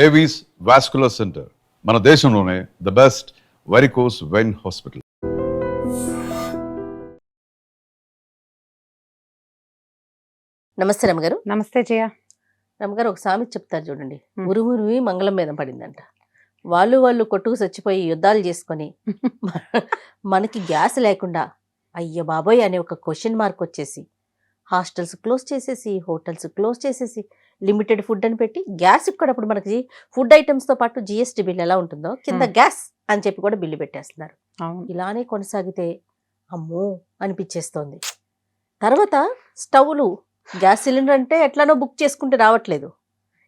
Avis vascular centre మన దేశంలోనే the best varicose vein hospital. నమస్తే రమగారు. నమస్తే జయ. రమగారు, ఒక సామెత చెప్తారు చూడండి, ఉరుమురువి మంగళం మీద పడిందంట. వాళ్ళు కొట్టుకు చచ్చిపోయి యుద్ధాలు చేసుకొని మనకి గ్యాస్ లేకుండా అయ్య బాబోయ్ అనే ఒక క్వశ్చన్ మార్క్ వచ్చేసి హాస్టల్స్ క్లోజ్ చేసేసి, హోటల్స్ క్లోజ్ చేసేసి, లిమిటెడ్ ఫుడ్ అని పెట్టి గ్యాస్ కూడా అప్పుడు మనకి ఫుడ్ ఐటమ్స్తో పాటు జిఎస్టీ బిల్ ఎలా ఉంటుందో కింద గ్యాస్ అని చెప్పి కూడా బిల్లు పెట్టేస్తున్నారు. ఇలానే కొనసాగితే అమ్మో అనిపించేస్తోంది. తర్వాత స్టవ్లు, గ్యాస్ సిలిండర్ అంటే ఎట్లానో బుక్ చేసుకుంటే రావట్లేదు.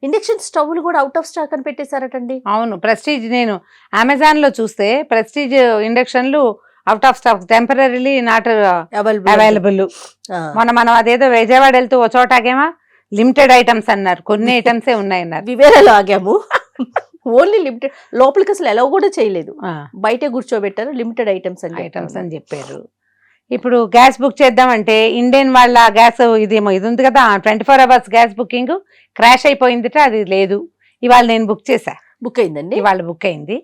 ఇండక్షన్ స్టవ్లు కూడా అవుట్ ఆఫ్ స్టాక్ అని పెట్టేశారటండి. అవును, ప్రెస్టీజ్ నేను అమెజాన్లో చూస్తే ప్రెస్టీజ్ ఇండక్షన్లు out of stock, temporarily not available. మనం అదేదో విజయవాడ వెళ్తూ ఒక చోటాగేమా లిమిటెడ్ ఐటమ్స్ అన్నారు, కొన్ని ఐటమ్సే ఉన్నాయన్నారు. వివేరాలో ఆగాము, ఓన్లీ లిమిటెడ్, లోపలికి అసలు ఎలా కూడా చేయలేదు, బయటే కూర్చోబెట్టారు, లిమిటెడ్ ఐటమ్స్ అని చెప్పారు. ఇప్పుడు గ్యాస్ బుక్ చేద్దామంటే ఇండియన్ వాళ్ళ గ్యాస్ ఇది ఉంది కదా 24 hours గ్యాస్ బుకింగ్ క్రాష్ అయిపోయిందిట, అది లేదు. ఇవాళ నేను బుక్ చేశా, బుక్ అయిందండి. ఇవాళ బుక్ అయింది,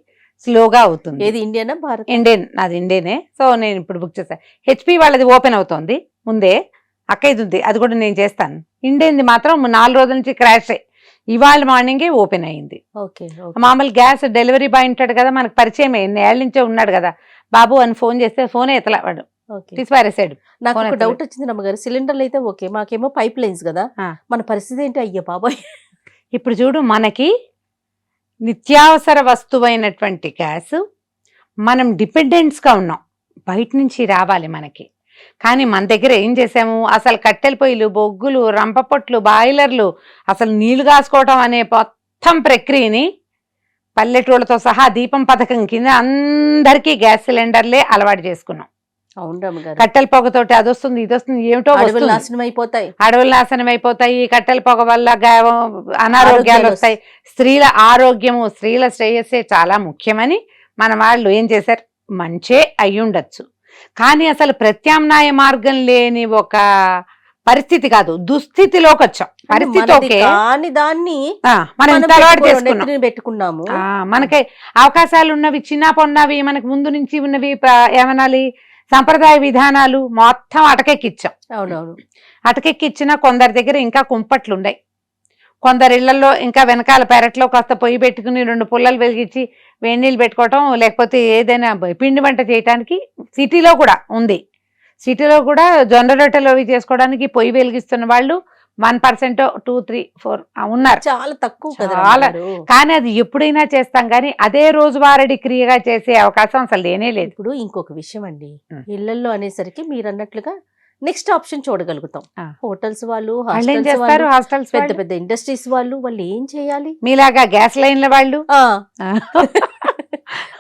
స్లోగా అవుతుంది. ఏది ఇండియనా భారత్? ఇండియన్, అది ఇండియనే. సో నేను ఇప్పుడు బుక్ చేశా. హెచ్పి వాళ్ళది ఓపెన్ అవుతోంది ముందే, అక్క ఇది ఉంది, అది కూడా నేను చేస్తాను. ఇండియన్ది మాత్రం 4 రోజుల నుంచి క్రాష్ అయ్యి ఇవాళ మార్నింగే ఓపెన్ అయింది. మామూలు గ్యాస్ డెలివరీ బాయ్ ఉంటాడు కదా, మనకు పరిచయం ఎన్ని ఏళ్ళ నుంచో ఉన్నాడు కదా బాబు అని ఫోన్ చేస్తే ఫోనే ఎత్తలా వాడు, తీసిపారేసాడు. నాకు ఒక డౌట్ వచ్చింది నమ్మగారు, సిలిండర్లు అయితే ఓకే, మాకేమో పైప్ లైన్స్ కదా, మన పరిస్థితి ఏంటి? అయ్యో బాబాయ్. ఇప్పుడు చూడు, మనకి నిత్యావసర వస్తువైనటువంటి గ్యాస్ మనం డిపెండెంట్స్గా ఉన్నాం, బయట నుంచి రావాలి మనకి. కానీ మన దగ్గర ఏం చేసాము, అసలు కట్టెల పొయ్యిలు, బొగ్గులు, రంపపొట్లు, బాయిలర్లు, అసలు నీళ్లు కాసుకోవటం అనే మొత్తం ప్రక్రియని పల్లెటూళ్ళతో సహా దీపం పథకం కింద అందరికీ గ్యాస్ సిలిండర్లే అలవాటు చేసుకున్నాం. కట్టెల పొగతోటి అది వస్తుంది, ఇది వస్తుంది, ఏమిటో నాశనం అయిపోతాయి, అడవులు నాశనం అయిపోతాయి. కట్టెల పొగ వల్ల అనారోగ్యాలు వస్తాయి. స్త్రీల ఆరోగ్యము, స్త్రీల శ్రేయస్సే చాలా ముఖ్యమని మన వాళ్ళు ఏం చేశారు, మంచే అయ్యుండొచ్చు. కానీ అసలు ప్రత్యామ్నాయ మార్గం లేని ఒక పరిస్థితి కాదు, దుస్థితిలోకి వచ్చాం. పరిస్థితి ఓకే, దాన్ని మనం అలవాటు పెట్టుకున్నాము. మనకి అవకాశాలు ఉన్నవి, చిన్న పొన్నవి, మనకు ముందు నుంచి ఉన్నవి ఏమనాలి, సంప్రదాయ విధానాలు మొత్తం అటకెక్కిచ్చాం. అవునవును, అటకెక్కిచ్చిన కొందరి దగ్గర ఇంకా కుంపట్లు ఉన్నాయి, కొందరి ఇళ్లలో ఇంకా వెనకాల పెరట్లో కాస్త పొయ్యి పెట్టుకుని 2 పుల్లలు వెలిగించి వేడి నీళ్ళు పెట్టుకోవటం, లేకపోతే ఏదైనా పిండి వంట చేయడానికి సిటీలో కూడా ఉంది. సిటీలో కూడా జొన్న రొట్టెలు అవి చేసుకోవడానికి పొయ్యి వెలిగిస్తున్న వాళ్ళు 1%, 2, 3, 4 ఉన్నారు, చాలా తక్కువ. చాలా. కానీ అది ఎప్పుడైనా చేస్తాం, కానీ అదే రోజువారీ క్రియగా చేసే అవకాశం అసలు లేనే లేదు. ఇప్పుడు ఇంకొక విషయం అండి, ఇళ్లలో అనేసరికి మీరు అన్నట్లుగా నెక్స్ట్ ఆప్షన్ చూడగలుగుతాం. హోటల్స్ వాళ్ళు, హాస్టల్స్, పెద్ద పెద్ద ఇండస్ట్రీస్ వాళ్ళు ఏం చేయాలి? మీలాగా గ్యాస్ లైన్ల వాళ్ళు.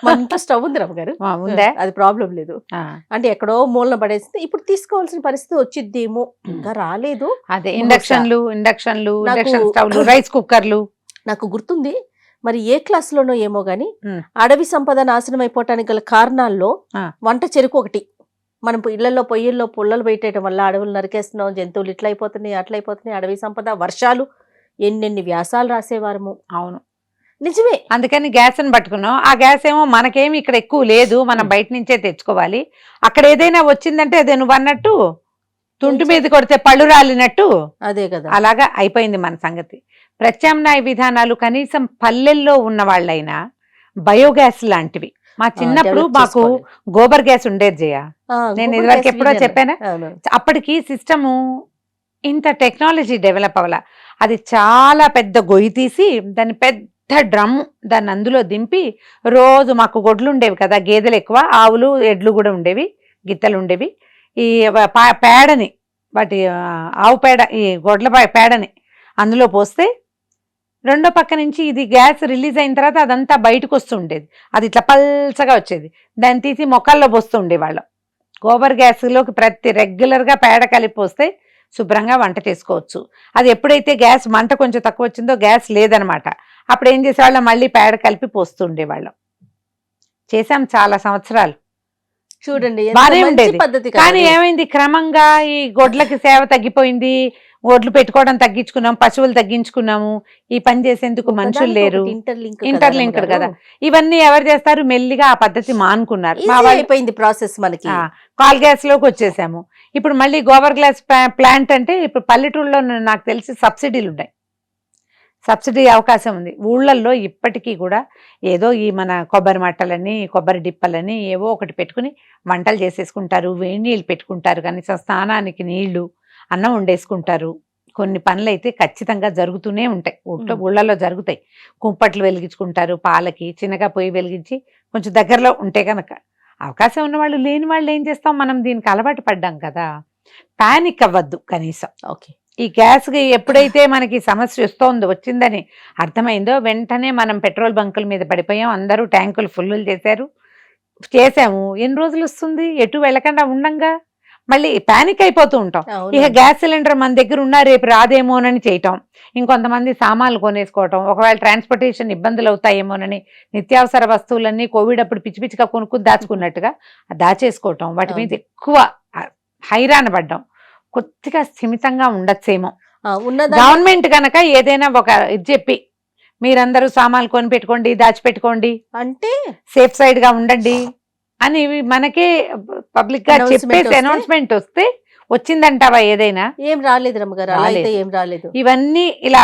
మన ఇంట్లో స్టవ్ ఉంది రమ్మగారు, అది ప్రాబ్లం లేదు. అంటే ఎక్కడో మూలన పడేస్తే ఇప్పుడు తీసుకోవాల్సిన పరిస్థితి వచ్చిద్దేమో, ఇంకా రాలేదు. అదే ఇండక్షన్లు, స్టవ్లు, రైస్ కుక్కర్లు. నాకు గుర్తుంది, మరి ఏ క్లాస్ లోనో ఏమో గాని, అడవి సంపద నాశనం అయిపోవటానికి గల కారణాల్లో వంట చెరుకు ఒకటి. మనం ఇళ్లలో పొయ్యిల్లో పుల్లలు పెట్టేయడం వల్ల అడవులు నరికేస్తున్నాం, జంతువులు ఇట్లా అయిపోతున్నాయి, అట్లా అయిపోతున్నాయి, అడవి సంపద, వర్షాలు, ఎన్నెన్ని వ్యాసాలు రాసేవారము. అవును, నిజమే. అందుకని గ్యాస్ అని పట్టుకున్నాం. ఆ గ్యాస్ ఏమో మనకేమి ఇక్కడ ఎక్కువ లేదు, మనం బయట నుంచే తెచ్చుకోవాలి. అక్కడ ఏదైనా వచ్చిందంటే అదే నువ్వు అన్నట్టు తుంటి మీద కొడితే పళ్ళు రాలినట్టు, అదే కదా, అలాగా అయిపోయింది మన సంగతి. ప్రత్యామ్నాయ విధానాలు కనీసం పల్లెల్లో ఉన్న వాళ్ళైనా బయోగ్యాస్ లాంటివి. మా చిన్నప్పుడు మాకు గోబర్ గ్యాస్ ఉండేది జయ, నేను ఇదివరకు ఎప్పుడో చెప్పానా. అప్పటికి సిస్టము ఇంత టెక్నాలజీ డెవలప్ అవ్వాల. అది చాలా పెద్ద గొయ్యి తీసి దాన్ని పెద్ద డ్రమ్, దాన్ని అందులో దింపి రోజు మాకు గొడ్లు ఉండేవి కదా, గేదెలు ఎక్కువ, ఆవులు ఎడ్లు కూడా ఉండేవి, గిత్తలు ఉండేవి. ఈ పేడని, వాటి ఆవు పేడ, ఈ గొడ్ల పేడని అందులో పోస్తే రెండో పక్క నుంచి ఇది గ్యాస్ రిలీజ్ అయిన తర్వాత అదంతా బయటకు వస్తూ ఉండేది, అది ఇట్లా పల్చగా వచ్చేది. దాన్ని తీసి మొక్కల్లో పోస్తూ ఉండేవాళ్ళం. గోబర్ గ్యాస్లోకి రెగ్యులర్గా పేడ కలిపి పోస్తే శుభ్రంగా వంట చేసుకోవచ్చు. అది ఎప్పుడైతే గ్యాస్ మంట కొంచెం తక్కువ వచ్చిందో, గ్యాస్ లేదనమాట, అప్పుడు ఏం చేసేవాళ్ళం, మళ్ళీ పేడ కలిపి పోస్తూ ఉండేవాళ్ళం. చేసాం చాలా సంవత్సరాలు, చూడండి, బానే ఉండేది. కానీ ఏమైంది, క్రమంగా ఈ గొడ్లకి సేవ తగ్గిపోయింది, ఓట్లు పెట్టుకోవడం తగ్గించుకున్నాం, పశువులు తగ్గించుకున్నాము, ఈ పని చేసేందుకు మనుషులు లేరు, ఇంటర్లింక్డ్ కదా. ఇవన్నీ ఎవరు చేస్తారు? మెల్లిగా ఆ పద్ధతి మానుకున్నారు. అయిపోయింది ప్రాసెస్. మనకి కాల్ గ్యాస్ లోకి వచ్చేసాము. ఇప్పుడు మళ్ళీ గోబర్ గ్యాస్ ప్లాంట్ అంటే ఇప్పుడు పల్లెటూళ్ళలో నాకు తెలిసి సబ్సిడీలు ఉన్నాయి, సబ్సిడీ అవకాశం ఉంది. ఊళ్ళల్లో ఇప్పటికీ కూడా ఏదో ఈ మన కొబ్బరి మట్టలని, కొబ్బరి డిప్పలని ఏవో ఒకటి పెట్టుకుని వంటలు చేసేసుకుంటారు, వేడి నీళ్ళు పెట్టుకుంటారు, కనీసం స్నానానికి నీళ్లు, అన్నం వండేసుకుంటారు. కొన్ని పనులు అయితే ఖచ్చితంగా జరుగుతూనే ఉంటాయి, ఊళ్ళలో జరుగుతాయి. కుంపట్లు వెలిగించుకుంటారు, పాలకి చిన్నగా పొయ్యి వెలిగించి కొంచెం దగ్గరలో ఉంటే కనుక. అవకాశం ఉన్న వాళ్ళు, లేని వాళ్ళు ఏం చేస్తాం, మనం దీనికి అలవాటు పడ్డాం కదా. పానిక్ అవ్వద్దు కనీసం. ఓకే, ఈ గ్యాస్కి ఎప్పుడైతే మనకి సమస్య వచ్చిందని అర్థమైందో వెంటనే మనం పెట్రోల్ బంకుల మీద పడిపోయాం, అందరూ ట్యాంకులు ఫుల్లు చేసాము. ఎన్ని రోజులు వస్తుంది? ఎటు వెళ్ళకుండా ఉండంగా మళ్ళీ పానిక్ అయిపోతూ ఉంటాం. ఇక గ్యాస్ సిలిండర్ మన దగ్గర ఉన్నా రేపు రాదేమోనని చేయటం, ఇంకొంతమంది సామాన్లు కొనేసుకోవటం, ఒకవేళ ట్రాన్స్పోర్టేషన్ ఇబ్బందులు అవుతాయేమోనని నిత్యావసర వస్తువులన్నీ కోవిడ్ అప్పుడు పిచ్చి పిచ్చిగా కొనుక్కుని దాచుకున్నట్టుగా దాచేసుకోవటం, వాటి మీద ఎక్కువ హైరాణ పడ్డాం. కొద్దిగా స్థిమితంగా ఉండొచ్చేమో. గవర్నమెంట్ కనుక ఏదైనా ఒక ఇది చెప్పి మీరందరూ సామాన్లు కొని పెట్టుకోండి, దాచిపెట్టుకోండి, అంటే సేఫ్ సైడ్ గా ఉండండి అని మనకే పబ్లిక్ గా చెప్పేసి అనౌన్స్మెంట్ వస్తే వచ్చిందంటావా? ఏదైనా ఏం రాలేదు రమ్మగారు, ఏం రాలేదు. ఇవన్నీ ఇలా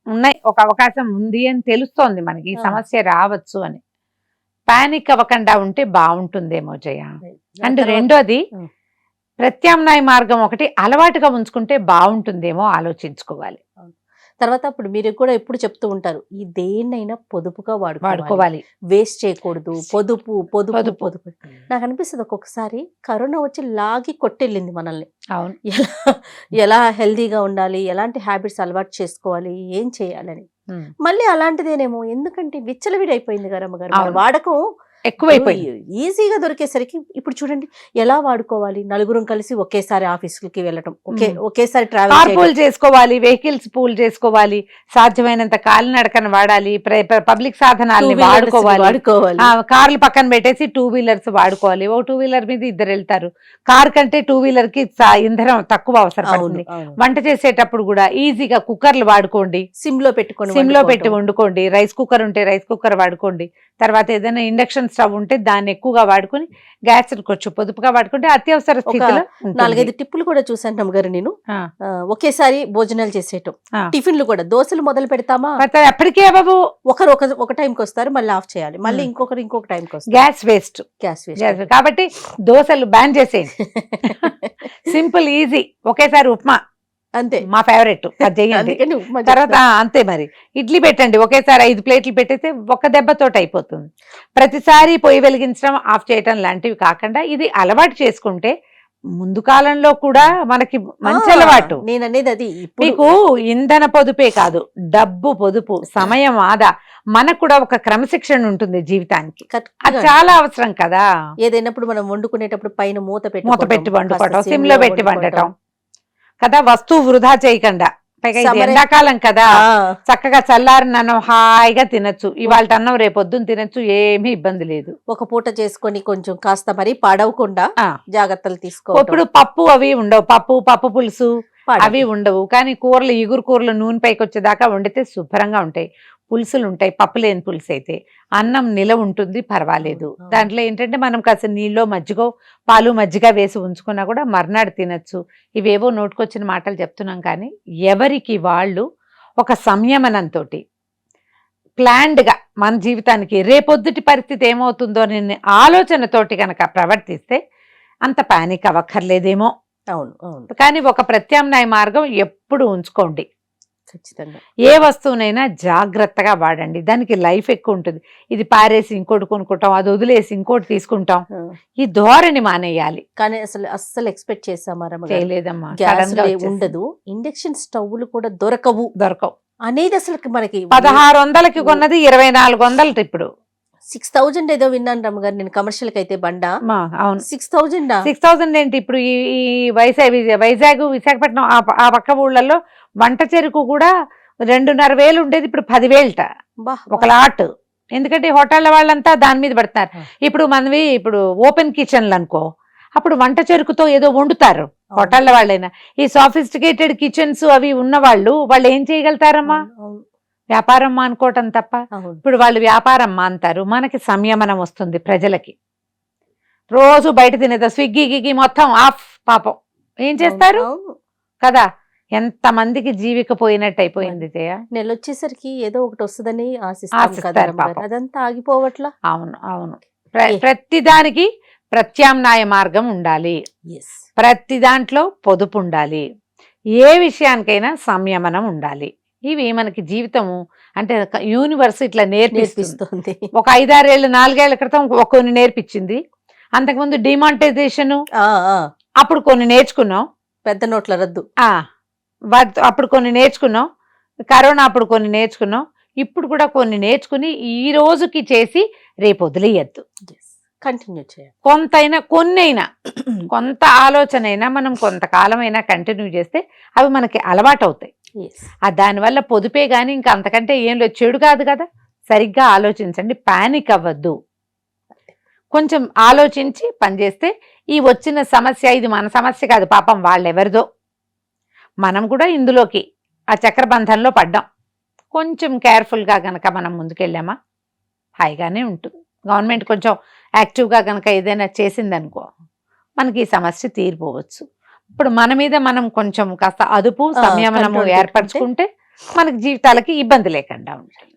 ఉన్నాయి, ఒక అవకాశం ఉంది అని తెలుస్తోంది మనకి, ఈ సమస్య రావచ్చు అని. పానిక్ అవ్వకుండా ఉంటే బాగుంటుందేమో జయ. అండ్ రెండోది, ప్రత్యామ్నాయ మార్గం ఒకటి అలవాటుగా ఉంచుకుంటే బాగుంటుందేమో ఆలోచించుకోవాలి. తర్వాత అప్పుడు మీరు కూడా ఎప్పుడు చెప్తూ ఉంటారు, ఈ దేన్నైనా పొదుపుగా వాడుకోవాలి, వేస్ట్ చేయకూడదు, పొదుపు పొదుపు పొదుపు. నాకు అనిపిస్తుంది ఒక్కొక్కసారి కరోనా వచ్చి లాగి కొట్టెళ్ళింది మనల్ని. అవును, ఎలా హెల్దీగా ఉండాలి, ఎలాంటి హ్యాబిట్స్ అలవాటు చేసుకోవాలి, ఏం చేయాలని. మళ్ళీ అలాంటిదేనేమో, ఎందుకంటే విచ్చలవిడైపోయింది కదా అమ్మగారు వాడకం, ఎక్కువైపోయింది, ఈజీగా దొరికేసరికి. ఇప్పుడు చూడండి ఎలా వాడుకోవాలి, నలుగురం కలిసి ఒకేసారి ఆఫీసులకి వెళ్ళటం, ఒకేసారి ట్రావెల్ చేసుకోవాలి, వెహికల్స్ పూల్ చేసుకోవాలి, సాధ్యమైనంత కాలినడకన వాడాలి, పబ్లిక్ సాధనాలని వాడుకోవాలి, కార్లు పక్కన పెట్టేసి 2 వీలర్స్ వాడుకోవాలి. ఓ 2 వీలర్ మీద ఇద్దరు వెళ్తారు, కార్ కంటే 2 వీలర్ కి ఇంధనం తక్కువ అవసరం పడుతుంది. వంట చేసేటప్పుడు కూడా ఈజీగా కుక్కర్లు వాడుకోండి, సిమ్ లో పెట్టి వండుకోండి, రైస్ కుక్కర్ ఉంటే రైస్ కుక్కర్ వాడుకోండి. తర్వాత ఏదైనా ఇండక్షన్ స్టవ్ ఉంటే దాన్ని ఎక్కువగా వాడుకుని గ్యాస్ కొంచెం పొదుపుగా వాడుకుంటే అత్యవసర స్థితిలో. 4-5 టిప్పులు కూడా చూసాను అమ్మగారు నేను. ఒకేసారి భోజనాలు చేసేయటం, టిఫిన్లు కూడా దోశలు మొదలు పెడతామా, అప్పటికే బాబు ఒకరు ఒక టైంకి వస్తారు, మళ్ళీ ఆఫ్ చేయాలి, మళ్ళీ ఇంకొకరు ఇంకొక టైంకి వస్తారు. గ్యాస్ వేస్ట్ కాబట్టి దోశలు బ్యాన్ చేసేయండి. సింపుల్ ఈజీ, ఒకేసారి ఉప్మా అంతే మా ఫేవరెట్, తర్వాత అంతే. మరి ఇడ్లీ పెట్టండి, ఒకేసారి 5 ప్లేట్లు పెట్టేస్తే ఒక దెబ్బతోటి అయిపోతుంది. ప్రతిసారి పొయ్యి వెలిగించడం, ఆఫ్ చేయటం లాంటివి కాకుండా ఇది అలవాటు చేసుకుంటే ముందు కాలంలో కూడా మనకి మంచి అలవాటు. నేను అనేది అది, మీకు ఇంధన పొదుపే కాదు, డబ్బు పొదుపు, సమయం ఆదా, మనకు కూడా ఒక క్రమశిక్షణ ఉంటుంది జీవితానికి, అది చాలా అవసరం కదా. ఏదైనప్పుడు మనం వండుకునేటప్పుడు పైన మూత పెట్టి వండుకోవటం, సిమ్ లో పెట్టి వండటం కదా, వస్తువు వృధా చేయకుండా. పైగా ఎండాకాలం కదా, చక్కగా చల్లారి అన్నం హాయిగా తినచ్చు, ఇవాళ అన్నం రేపొద్దున తినచ్చు, ఏమీ ఇబ్బంది లేదు. ఒక పూట చేసుకొని కొంచెం కాస్త మరి పాడవకుండా జాగ్రత్తలు తీసుకో. ఇప్పుడు పప్పు అవి ఉండవు, పప్పు పులుసు అవి ఉండవు, కానీ కూరలు, ఇగురు కూరలు నూనె పైకి వచ్చేదాకా వండితే శుభ్రంగా ఉంటాయి. పులుసులు ఉంటాయి, పప్పు లేని పులుసు అయితే. అన్నం నిలవ ఉంటుంది, పర్వాలేదు. దాంట్లో ఏంటంటే మనం కాస్త నీళ్ళో మజ్జిగో, పాలు మజ్జిగ వేసి ఉంచుకున్నా కూడా మర్నాడు తినచ్చు. ఇవేవో నోటుకొచ్చిన మాటలు చెప్తున్నాం, కానీ ఎవరికి వాళ్ళు ఒక సంయమనంతో ప్లాన్డ్గా మన జీవితానికి రేపొద్దుటి పరిస్థితి ఏమవుతుందో అనే ఆలోచనతోటి కనుక ప్రవర్తిస్తే అంత పానిక్ అవ్వక్కర్లేదేమో. అవును, కానీ ఒక ప్రత్యామ్నాయ మార్గం ఎప్పుడు ఉంచుకోండి. ఖచ్చితంగా ఏ వస్తువునైనా జాగ్రత్తగా వాడండి, దానికి లైఫ్ ఎక్కువ ఉంటుంది. ఇది పారేసి ఇంకోటి కొనుక్కుంటాం, అది వదిలేసి ఇంకోటి తీసుకుంటాం, ఈ ధోరణి మానేయాలి. కానీ అస్సలు ఎక్స్పెక్ట్ చేసామా? చేయలేదమ్మా, ఉండదు. ఇండక్షన్ స్టవ్లు కూడా దొరకవు అనేది అసలు మనకి 1600కి కొన్నది 2400 ఇప్పుడు 6000 ఏదో విన్నాను రమ్మగారు నేను, కమర్షియల్ కి అయితే బండా. అవును, 6000 ఏంటి ఇప్పుడు ఈ వైజాగ్ విశాఖపట్నం ఆ పక్క ఊళ్ళల్లో వంట చెరుకు కూడా 2500 ఉండేది, ఇప్పుడు 10,000 ఒక లాట్. ఎందుకంటే హోటళ్ల వాళ్ళంతా దాని మీద పడుతున్నారు. ఇప్పుడు మనవి ఇప్పుడు ఓపెన్ కిచెన్లు అనుకో, అప్పుడు వంట చెరుకుతో ఏదో వండుతారు, హోటళ్ళ వాళ్ళైనా ఈ సాఫిస్టికేటెడ్ కిచెన్స్ అవి ఉన్న వాళ్ళు ఏం చేయగలుగుతారమ్మా? అవును, వ్యాపారం మానుకోవటం తప్ప. అవును. ఇప్పుడు వాళ్ళు వ్యాపారం మానుతారు, మనకి సంయమనం వస్తుంది ప్రజలకి. రోజు బయట తినేదా, స్విగ్గీ గిగ్గి మొత్తం ఆఫ్, పాపం ఏం చేస్తారు అవును. కదా? ఎంత మందికి జీవిక పోయినట్టు అయిపోయింది జయ. నెల వచ్చేసరికి ఏదో ఒకటి వస్తుందని ఆశిస్తాం కదా ఆశిస్తారు రమ్మగారు. పాపం. అదంతా ఆగిపోవట్లా. అవును అవును. ప్రతిదానికి ప్రత్యామ్నాయ మార్గం ఉండాలి, ఎస్, ప్రతి దాంట్లో పొదుపు ఉండాలి, ఏ విషయానికైనా సంయమనం ఉండాలి. ఇవి మనకి జీవితము అంటే యూనివర్స్ ఇట్లా నేర్పిస్తుంది. నేర్పిస్తుంది. ఒక 5-6 ఏళ్ళు 4 ఏళ్ల క్రితం కొన్ని నేర్పించింది. అంతకుముందు డిమానిటైజేషన్ అప్పుడు కొన్ని నేర్చుకున్నాం, పెద్ద నోట్ల రద్దు. అప్పుడు కొన్ని నేర్చుకున్నాం, కరోనా అప్పుడు కొన్ని నేర్చుకున్నాం, ఇప్పుడు కూడా కొన్ని నేర్చుకుని ఈ రోజుకి చేసి రేపు వదిలేయద్దు. కంటిన్యూ చేయాలి. కొన్నైనా కొంత ఆలోచన అయినా మనం కొంతకాలమైనా కంటిన్యూ చేస్తే అవి మనకి అలవాటు అవుతాయి. దానివల్ల పొదుపే గాని ఇంకా అంతకంటే ఏం లేదు, చెడు కాదు కదా. సరిగ్గా ఆలోచించండి, పానిక్ అవ్వద్దు, కొంచెం ఆలోచించి పనిచేస్తే ఈ వచ్చిన సమస్య ఇది మన సమస్య కాదు, పాపం వాళ్ళెవరిదో. మనం కూడా ఇందులోకి ఆ చక్రబంధంలో పడ్డాం. కొంచెం కేర్ఫుల్గా గనక మనం ముందుకెళ్ళామా హాయిగానే ఉంటుంది. గవర్నమెంట్ కొంచెం యాక్టివ్గా కనుక ఏదైనా చేసిందనుకో మనకి ఈ సమస్య తీరిపోవచ్చు. ఇప్పుడు మన మీద మనం కొంచెం కాస్త అదుపు సంయమనము ఏర్పరచుకుంటే మనకి జీవితాలకి ఇబ్బంది లేకుండా ఉంటుంది.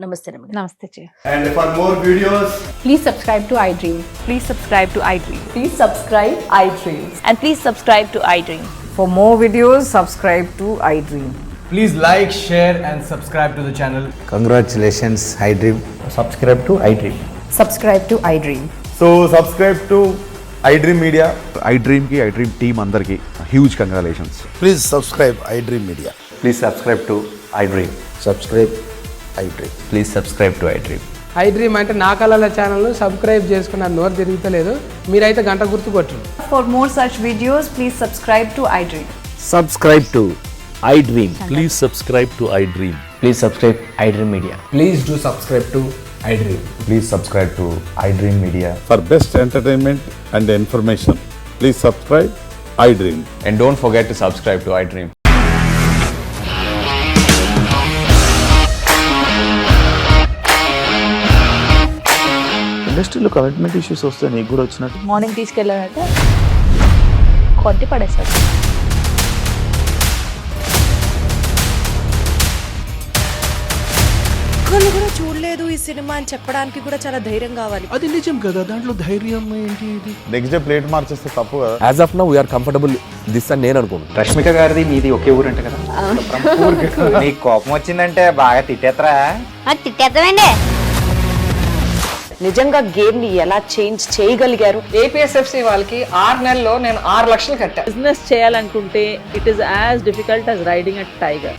నమస్తే. నమస్తే. And for more videos, Please subscribe to iDream. Please subscribe to iDream. Please subscribe iDream. And please subscribe to iDream. For more videos, subscribe to iDream. please like, share and subscribe to the channel. Congratulations, iDream. Subscribe to iDream. Subscribe to iDream. So subscribe to iDream Media. iDream కి iDream team అందరికి huge congratulations. Please subscribe iDream Media. Please subscribe to iDream. Subscribe iDream. Please subscribe to iDream. iDream అంటే నా కళల ఛానల్ను subscribe చేసుకున్న నోరు తిరుగుతలేదు, మీరైతే గంట గుర్తు కొట్టండి. For more such videos, please subscribe to iDream. Subscribe to iDream. Please subscribe to iDream. Please subscribe iDream Media. Please do subscribe to iDream. Please subscribe to iDream Media. For best entertainment and information, please subscribe iDream. And don't forget to subscribe to iDream. ఇండస్ట్రీలో commitment issues వస్తే నీకు కూడా వచ్చినట్టు morning తీసుకెళ్ళాలంటే కొట్టి పడేస్తారు. ఒక్కళ్ళు కూడా చూడలేదు ఈ సినిమా అని చెప్పడానికి కూడా చాలా ధైర్యం కావాలి. అది నిజం కదా, దాంట్లో ధైర్యం ఏంటి? నెక్స్ట్ డే ప్లేట్ మార్చేస్తే తప్పు కదా. As of now we are comfortable this అని నేను అనుకుంటున్నాను. రష్మిక గారిది మీది ఒకే ఊరు అంట కదా. నీకు కోపం వచ్చిందంటే బాగా తిట్టేత్తరా? తిట్టేద్దామండి. నిజంగా గేమ్ ని ఎలా చేంజ్ చేయగలిగారు? ఏపీఎస్ఎఫ్సి వాళ్ళకి 6 నెలల్లో నేను 6 లక్షలు కట్టా. బిజినెస్ చేయాలనుకుంటే it is as difficult as riding a tiger.